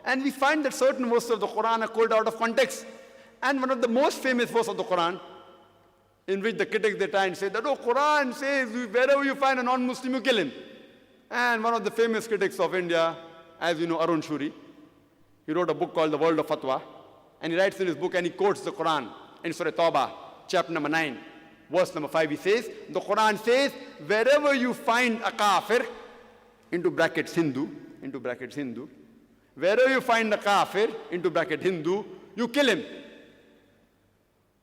And we find that certain verses of the Quran are quoted out of context. And one of the most famous verses of the Quran, in which the critics they try and say that, oh, Quran says wherever you find a non-Muslim, you kill him. And one of the famous critics of India, as you know, Arun Shuri, he wrote a book called The World of Fatwa. And he writes in his book and he quotes the Quran in Surah Tawbah, chapter number 9, verse number 5. He says, the Quran says, wherever you find a Khaafir, into brackets Hindu, wherever you find a Khaafir, into bracket Hindu, you kill him.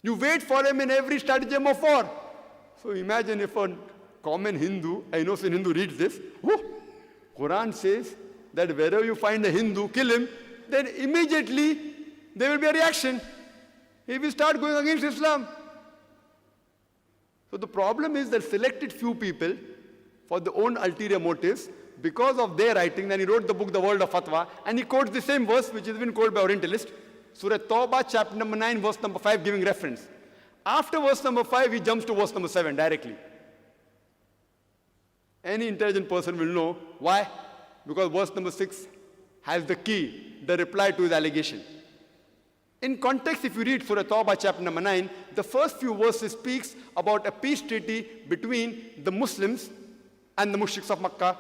You wait for him in every stratagem of war. So imagine if a common Hindu, an innocent Hindu reads this, oh, Quran says that wherever you find a Hindu, kill him, then immediately there will be a reaction. He will start going against Islam. So the problem is that selected few people, for their own ulterior motives, because of their writing, then he wrote the book, The World of Fatwa, and he quotes the same verse which has been quoted by Orientalists, Surah Tawbah, chapter number 9, verse number 5, giving reference. After verse number 5, he jumps to verse number 7 directly. Any intelligent person will know why. Because verse number 6 has the key, the reply to his allegation. In context, if you read Surah Tawbah, chapter number 9, the first few verses speaks about a peace treaty between the Muslims and the mushriks of Makkah.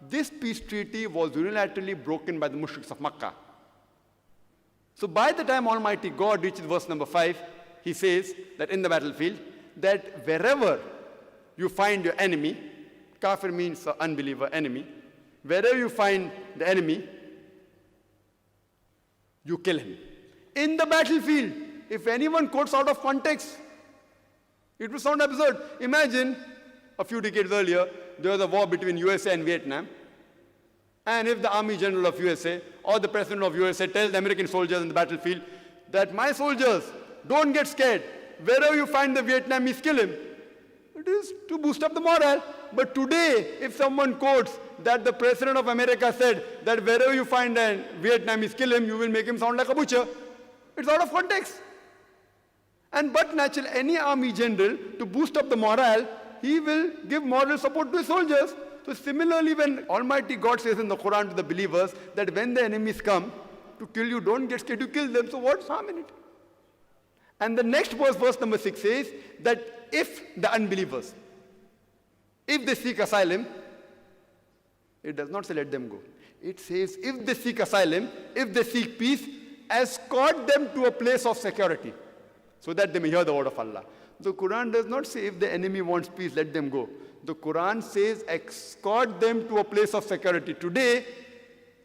This peace treaty was unilaterally broken by the mushriks of Makkah. So by the time Almighty God reaches verse number 5, he says that in the battlefield, that wherever you find your enemy, Kafir means unbeliever, enemy, wherever you find the enemy, you kill him. In the battlefield, if anyone quotes out of context, it will sound absurd. Imagine a few decades earlier, there was a war between USA and Vietnam. And if the Army General of USA or the President of USA tells the American soldiers in the battlefield that my soldiers, don't get scared, wherever you find the Vietnamese, kill him. It is to boost up the morale. But today, if someone quotes that the President of America said that wherever you find a Vietnamese, kill him, you will make him sound like a butcher. It's out of context. And but naturally, any army general, to boost up the morale, he will give moral support to his soldiers. So similarly, when Almighty God says in the Quran to the believers that when the enemies come to kill you, don't get scared, you kill them. So what's harm in it? And the next verse, verse number 6 says that if the unbelievers, if they seek asylum, it does not say let them go. It says if they seek asylum, if they seek peace, escort them to a place of security so that they may hear the word of Allah. The Quran does not say if the enemy wants peace, let them go. The Quran says escort them to a place of security. Today,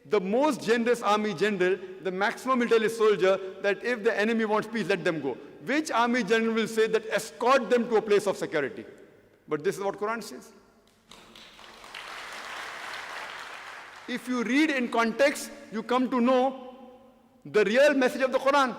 the most generous army general, the maximum will tell his soldier that if the enemy wants peace, let them go. Which army general will say that escort them to a place of security? But this is what Quran says. If you read in context, you come to know the real message of the Quran.